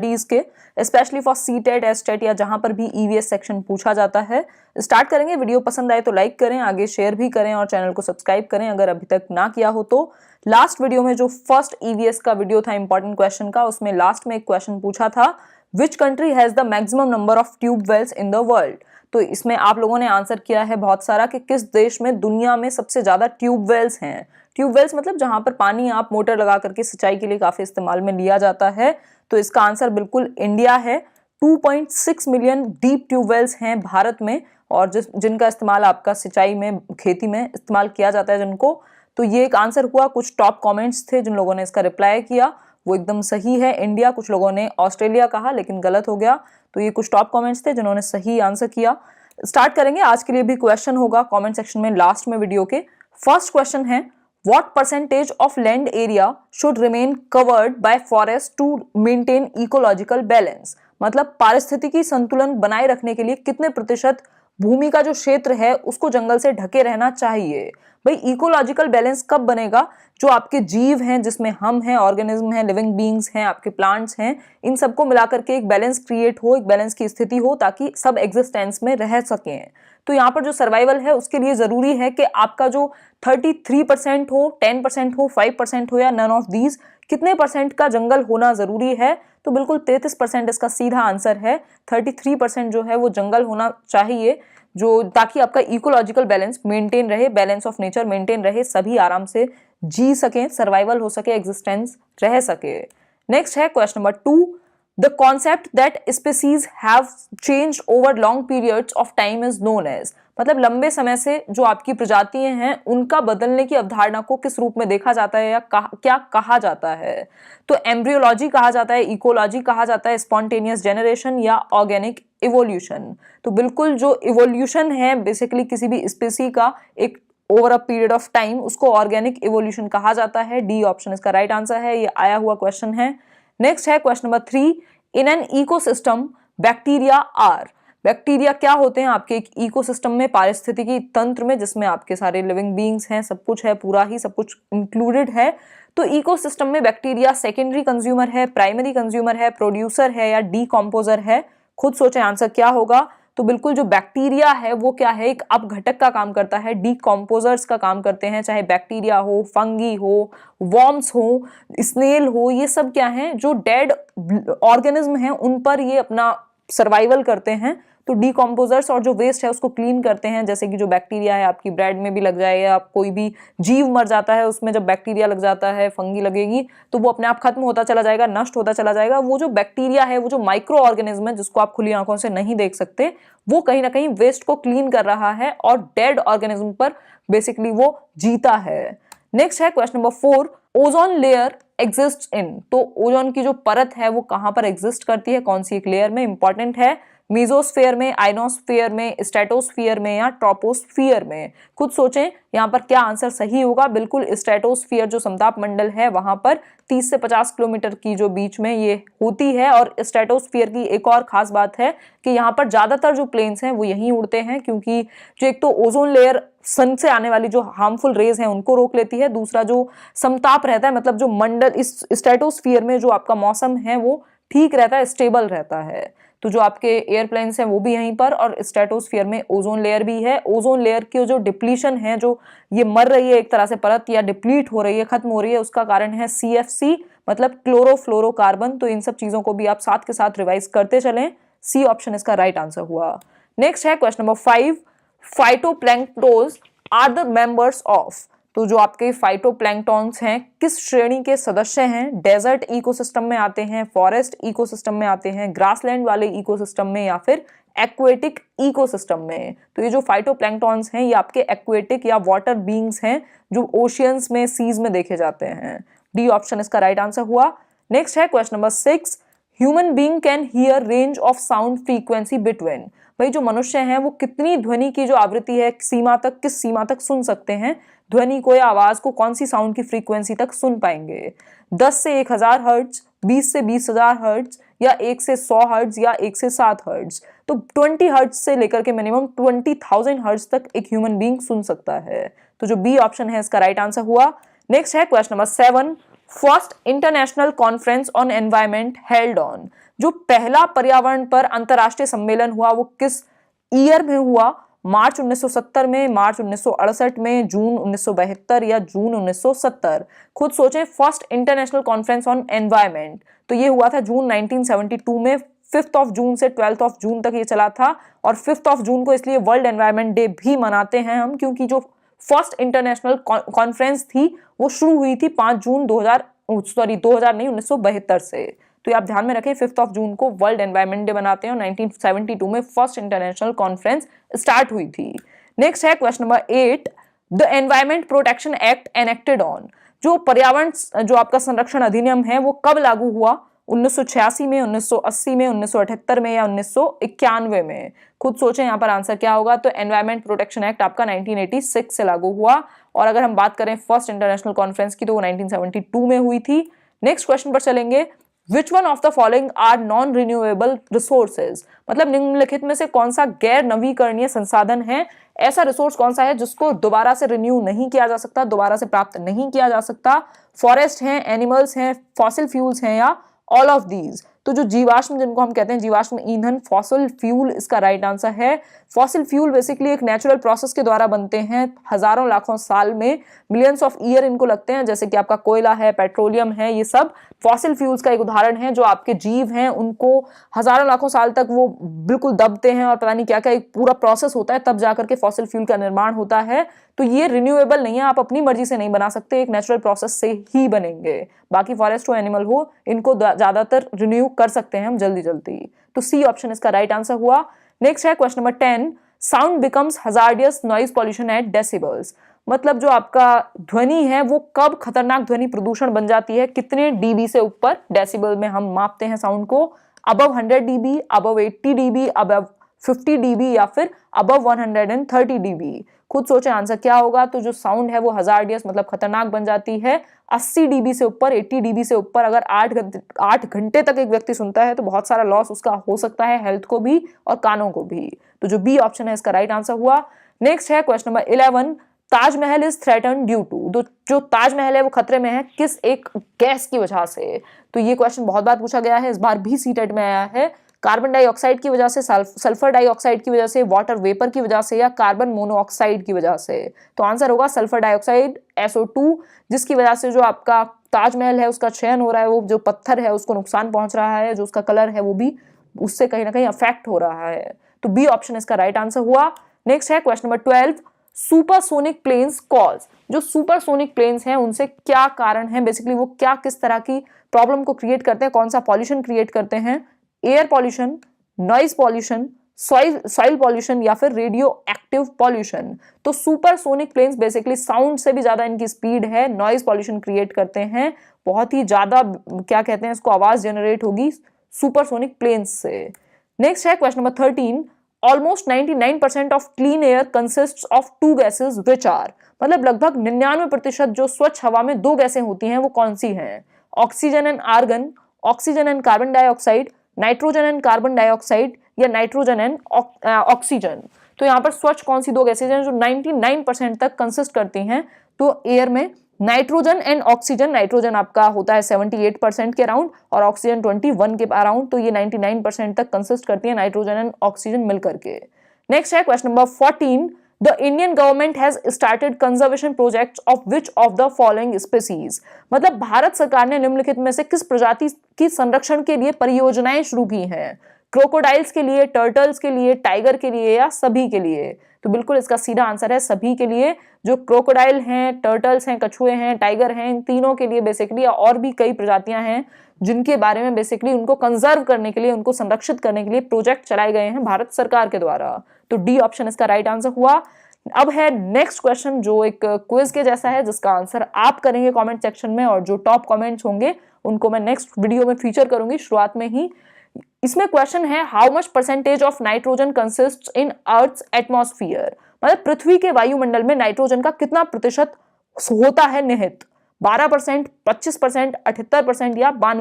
Studies के, specially for CTET, STET या जहां पर भी ईवीएस सेक्शन पूछा जाता है। स्टार्ट करेंगे। वीडियो पसंद आए तो लाइक करें, आगे शेयर भी करें और चैनल को सब्सक्राइब करें अगर अभी तक ना किया हो तो। लास्ट वीडियो में जो फर्स्ट ईवीएस का वीडियो था इंपॉर्टेंट क्वेश्चन का, उसमें लास्ट में एक क्वेश्चन पूछा था, which country has the maximum number of tube wells in the world. तो इसमें आप लोगों ने आंसर किया है बहुत सारा कि किस देश में दुनिया में सबसे ज्यादा ट्यूब वेल्स हैं। ट्यूब वेल्स मतलब जहां पर पानी आप मोटर लगा करके सिंचाई के लिए काफी इस्तेमाल में लिया जाता है। तो इसका आंसर बिल्कुल इंडिया है। 2.6 मिलियन डीप ट्यूबवेल्स हैं भारत में और जिनका इस्तेमाल आपका सिंचाई में, खेती में इस्तेमाल किया जाता है जिनको। तो ये एक आंसर हुआ। कुछ टॉप कमेंट्स थे जिन लोगों ने इसका रिप्लाई किया, वो एकदम सही है इंडिया। कुछ लोगों ने ऑस्ट्रेलिया कहा लेकिन गलत हो गया। तो ये कुछ टॉप कमेंट्स थे जिन्होंने सही आंसर किया। स्टार्ट करेंगे। आज के लिए भी क्वेश्चन होगा कमेंट सेक्शन में लास्ट में वीडियो के। फर्स्ट क्वेश्चन है, What percentage of land area should remain covered by forest to maintain ecological balance? मतलब पारिस्थितिकी संतुलन बनाए रखने के लिए कितने प्रतिशत भूमि का जो क्षेत्र है उसको जंगल से ढके रहना चाहिए। भाई इकोलॉजिकल बैलेंस कब बनेगा, जो आपके जीव हैं, जिसमें हम हैं, ऑर्गेनिज्म हैं, लिविंग बीइंग्स हैं, आपके प्लांट्स हैं, इन सबको मिलाकर के एक बैलेंस क्रिएट हो, एक बैलेंस की स्थिति हो ताकि सब एग्जिस्टेंस में रह सकें। तो यहाँ पर जो सर्वाइवल है उसके लिए जरूरी है कि आपका जो 33% हो, 10% हो, 5% हो या नन ऑफ दीज, कितने परसेंट का जंगल होना जरूरी है। तो बिल्कुल 33% इसका सीधा आंसर है। 33% जो है वो जंगल होना चाहिए, जो ताकि आपका इकोलॉजिकल बैलेंस मेंटेन रहे, बैलेंस ऑफ नेचर मेंटेन रहे, सभी आराम से जी सकें, सर्वाइवल हो सके, एग्जिस्टेंस रह सके। नेक्स्ट है question number 2, The concept that species have changed over long periods of time is known as। मतलब लंबे समय से जो आपकी प्रजातियां हैं उनका बदलने की अवधारणा को किस रूप में देखा जाता है या क्या कहा जाता है। तो एम्ब्रियोलॉजी कहा जाता है, इकोलॉजी कहा जाता है, स्पॉन्टेनियस जनरेशन या ऑर्गेनिक इवोल्यूशन। तो बिल्कुल जो इवोल्यूशन है बेसिकली किसी भी स्पीसी का एक over a period of time, उसको ऑर्गेनिक इवोल्यूशन कहा जाता है। डी ऑप्शन इसका राइट आंसर है। ये आया हुआ क्वेश्चन है। नेक्स्ट है question number 3, in an ecosystem bacteria are. Bacteria क्या होते हैं आपके एक इकोसिस्टम में, पारिस्थितिकी तंत्र में, जिसमें आपके सारे लिविंग बीइंग्स हैं, सब कुछ है, पूरा ही सब कुछ इंक्लूडेड है। तो इकोसिस्टम में बैक्टीरिया सेकेंडरी कंज्यूमर है, प्राइमरी कंज्यूमर है, प्रोड्यूसर है या डीकॉम्पोजर है। खुद सोचें आंसर क्या होगा। तो बिल्कुल जो बैक्टीरिया है वो क्या है, एक अपघटक का काम करता है, डीकॉम्पोजर्स का काम करते हैं, चाहे बैक्टीरिया हो, फंगी हो, वॉर्म्स हो, स्नेल हो, ये सब क्या है जो डेड ऑर्गेनिज्म हैं उन पर ये अपना सर्वाइवल करते हैं। तो डीकॉम्पोजर्स और जो वेस्ट है उसको क्लीन करते हैं, जैसे कि जो बैक्टीरिया है आपकी ब्रेड में भी लग जाए या कोई भी जीव मर जाता है उसमें जब बैक्टीरिया लग जाता है, फंगी लगेगी तो वो अपने आप खत्म होता चला जाएगा, नष्ट होता चला जाएगा। वो जो बैक्टीरिया है, वो जो माइक्रो ऑर्गेनिज्म है जिसको आप खुली आंखों से नहीं देख सकते, वो कहीं ना कहीं वेस्ट को क्लीन कर रहा है और डेड ऑर्गेनिज्म पर बेसिकली वो जीता है। नेक्स्ट है question number 4, ozone layer exist in. तो ओजोन की जो परत है वो कहां पर एग्जिस्ट करती है, कौन सी एक लेयर में, इंपॉर्टेंट है। मीजोस्फीयर में, आइनोस्फीयर में, स्ट्रेटोस्फीयर में या ट्रोपोस्फीयर में। खुद सोचें यहाँ पर क्या आंसर सही होगा। बिल्कुल स्ट्रेटोस्फीयर जो समताप मंडल है वहां पर 30 से 50 किलोमीटर की जो बीच में ये होती है। और स्ट्रेटोस्फीयर की एक और खास बात है कि यहाँ पर ज्यादातर जो प्लेन्स हैं वो यहीं उड़ते हैं, क्योंकि जो एक तो ओजोन लेयर सन से आने वाली जो हार्मफुल रेज हैं उनको रोक लेती है, दूसरा जो समताप रहता है, मतलब जो मंडल, इस स्ट्रेटोस्फीयर में जो आपका मौसम है वो ठीक रहता है, स्टेबल रहता है। तो जो आपके एयरप्लेन्स हैं वो भी यहीं पर, और स्ट्रेटोस्फीयर में ओजोन लेयर भी है। ओजोन लेयर की जो डिप्लीशन है, जो ये मर रही है एक तरह से परत या डिप्लीट हो रही है, खत्म हो रही है, उसका कारण है CFC मतलब क्लोरोफ्लोरोकार्बन। तो इन सब चीजों को भी आप साथ के साथ रिवाइज करते चलें। सी ऑप्शन इसका राइट आंसर हुआ। नेक्स्ट है question number 5, phytoplanktons are the members of. तो जो आपके फाइटोप्लैंक्टॉन्स हैं किस श्रेणी के सदस्य हैं, डेजर्ट इकोसिस्टम में आते हैं, फॉरेस्ट इकोसिस्टम में आते हैं, ग्रासलैंड वाले इकोसिस्टम में या फिर एक्वेटिक इकोसिस्टम में। तो ये जो फाइटोप्लैंक्टॉन्स हैं ये आपके एक्वेटिक या वाटर बीइंग्स हैं जो ओशियंस में, सीज में देखे जाते हैं। डी ऑप्शन इसका राइट आंसर हुआ। नेक्स्ट है question number 6, human being can hear range of sound frequency between. भाई जो मनुष्य हैं वो कितनी ध्वनि की जो आवृत्ति है, सीमा तक, किस सीमा तक सुन सकते हैं ध्वनि को या आवाज को, कौन सी साउंड की फ्रीक्वेंसी तक सुन पाएंगे। 10 से 1000 हर्ट्ज, 20 से 20000 हर्ट्ज या 1 से 100 हर्ट्ज या 1 से 7 हर्ट्ज। तो 20 हर्ट्ज से लेकर के मिनिमम 20,000 हर्ट्ज तक एक ह्यूमन बीइंग सुन सकता है। तो जो बी ऑप्शन है इसका राइट आंसर हुआ। नेक्स्ट है question number 7, first international conference on environment held on. जो पहला पर्यावरण पर अंतरराष्ट्रीय सम्मेलन हुआ वो किस ईयर में हुआ? मार्च 1970 में, मार्च 1968 में, जून 1972 या जून 1970? खुद सोचें। First international conference on environment तो ये हुआ था जून 1972 में। 5th ऑफ जून से 12th ऑफ जून तक ये चला था, और 5th ऑफ जून को इसलिए वर्ल्ड एनवायरमेंट डे भी मनाते हैं हम, क्योंकि जो फर्स्ट इंटरनेशनल कॉन्फ्रेंस थी वो शुरू हुई थी 5 जून 1972 से। तो ये आप ध्यान में रखें, 5th ऑफ जून को वर्ल्ड एनवायरमेंट डे बनाते हैं, और 1972 में फर्स्ट इंटरनेशनल कॉन्फ्रेंस स्टार्ट हुई थी। नेक्स्ट है question number 8, the environment protection act enacted on, जो पर्यावरण जो आपका संरक्षण अधिनियम है वो कब लागू हुआ? 1986 में, 1980 में, 1978 में या 1991 में? खुद सोचें यहाँ पर आंसर क्या होगा। तो एनवायरमेंट प्रोटेक्शन एक्ट आपका 1986 से लागू हुआ, और अगर हम बात करें फर्स्ट इंटरनेशनल कॉन्फ्रेंस की तो वो 1972 में हुई थी। नेक्स्ट क्वेश्चन पर चलेंगे। Which one of the following are non-renewable resources? मतलब निम्नलिखित में से कौन सा गैर नवीकरणीय संसाधन है? ऐसा रिसोर्स कौन सा है जिसको दोबारा से रिन्यू नहीं किया जा सकता, दोबारा से प्राप्त नहीं किया जा सकता? फॉरेस्ट हैं, एनिमल्स हैं, फॉसिल फ्यूल्स हैं या ऑल ऑफ दीज? तो जो जीवाश्म, जिनको हम कहते हैं जीवाश्म ईंधन, फॉसिल फ्यूल इसका राइट आंसर है। फॉसिल फ्यूल बेसिकली एक नेचुरल प्रोसेस के द्वारा बनते हैं, हजारों लाखों साल में, मिलियंस ऑफ ईयर इनको लगते हैं, जैसे कि आपका कोयला है, पेट्रोलियम है, ये सब फॉसिल फ्यूल्स का एक उदाहरण है। जो आपके जीव हैं उनको हजारों लाखों साल तक वो बिल्कुल दबते हैं और पता नहीं क्या क्या एक पूरा प्रोसेस होता है, तब जाकर के फॉसिल फ्यूल का निर्माण होता है। तो ये रिन्यूएबल नहीं है, आप अपनी मर्जी से नहीं बना सकते, एक नेचुरल प्रोसेस से ही बनेंगे। बाकी फॉरेस्ट हो, एनिमल हो, इनको ज्यादातर रिन्यू कर सकते हैं हम जल्दी जल्दी। तो सी ऑप्शन इसका राइट आंसर हुआ। नेक्स्ट है question number 10, sound becomes hazardous noise pollution at decibels, मतलब जो आपका ध्वनि है वो कब खतरनाक ध्वनि प्रदूषण बन जाती है, कितने डीबी से ऊपर? डेसिबल में हम मापते हैं साउंड को। Above 100 dB, above 80 dB, above 50 dB या फिर अबव 130 डीबी? खुद सोचें आंसर क्या होगा। तो जो साउंड है वो हजार्डियस मतलब खतरनाक बन जाती है 80 डीबी से ऊपर, 80 डीबी से ऊपर। अगर 8 घंटे तक एक व्यक्ति सुनता है तो बहुत सारा लॉस उसका हो सकता है, हेल्थ को भी और कानों को भी। तो जो बी ऑप्शन है इसका राइट आंसर हुआ। नेक्स्ट है question number 11, Taj Mahal is threatened due to, जो ताजमहल है वो खतरे में है किस एक गैस की वजह से? तो ये क्वेश्चन बहुत बार पूछा गया है, इस बार भी सीटेट में आया है। कार्बन डाइऑक्साइड की वजह से, सल्फर डाइऑक्साइड की वजह से, वाटर वेपर की वजह से या कार्बन मोनोऑक्साइड की वजह से? तो आंसर होगा सल्फर डाइऑक्साइड SO2, जिसकी वजह से जो आपका ताजमहल है उसका क्षरण हो रहा है, वो जो पत्थर है उसको नुकसान पहुंच रहा है, जो उसका कलर है वो भी उससे कहीं ना कहीं अफेक्ट हो रहा है। तो बी ऑप्शन इसका राइट आंसर हुआ। नेक्स्ट है question number 12, supersonic planes cause, जो सुपरसोनिक प्लेन्स हैं उनसे क्या कारण है, बेसिकली वो क्या किस तरह की प्रॉब्लम को क्रिएट करते हैं, कौन सा पॉल्यूशन क्रिएट करते हैं? Air pollution, noise pollution, soil pollution या फिर रेडियो एक्टिव पॉल्यूशन? तो सुपरसोनिक प्लेन्स बेसिकली साउंड से भी ज्यादा इनकी स्पीड है, नॉइज पॉल्यूशन क्रिएट करते हैं, बहुत ही ज्यादा क्या कहते हैं इसको, आवाज जनरेट होगी सुपरसोनिक प्लेन्स से। नेक्स्ट है question number 13, almost 99% of clean air consists of 2 gases which are, मतलब लगभग 99% जो स्वच्छ हवा में 2 गैसें होती हैं वो कौन सी हैं? Oxygen and argon, oxygen and carbon dioxide, nitrogen and carbon dioxide या नाइट्रोजन एंड ऑक्सीजन? तो यहाँ पर स्वच्छ कौन सी 2 गैसेज हैं जो 99% तक कंसिस्ट करती हैं? तो एयर में नाइट्रोजन एंड ऑक्सीजन, नाइट्रोजन आपका होता है 78% के अराउंड और ऑक्सीजन 21 के अराउंड, तो ये 99% तक कंसिस्ट करती है नाइट्रोजन एंड ऑक्सीजन मिलकर के। नेक्स्ट है question number 14, the Indian government has started conservation projects of which of the following species, मतलब भारत सरकार ने निम्नलिखित में से किस प्रजाति की संरक्षण के लिए परियोजनाएं शुरू की हैं? क्रोकोडाइल्स के लिए, टर्टल्स के लिए, टाइगर के लिए या सभी के लिए? तो बिल्कुल इसका सीधा आंसर है सभी के लिए। जो क्रोकोडाइल हैं, टर्टल्स हैं, कछुए हैं, टाइगर हैं, इन तीनों के लिए बेसिकली, और भी कई प्रजातियां हैं जिनके बारे में बेसिकली उनको कंजर्व करने के लिए, उनको संरक्षित करने के लिए प्रोजेक्ट चलाए गए हैं भारत सरकार के द्वारा। तो डी ऑप्शन इसका राइट आंसर हुआ। अब है नेक्स्ट क्वेश्चन जो एक क्विज के जैसा है, जिसका आंसर आप करेंगे कमेंट सेक्शन में, और जो टॉप कमेंट्स होंगे उनको मैं नेक्स्ट वीडियो में फीचर करूंगी शुरुआत में ही। इसमें क्वेश्चन है, how much percentage of nitrogen consists in earth's atmosphere, मतलब पृथ्वी के वायुमंडल में नाइट्रोजन का कितना प्रतिशत होता है निहित? 12%, 25%, 78% या 92%?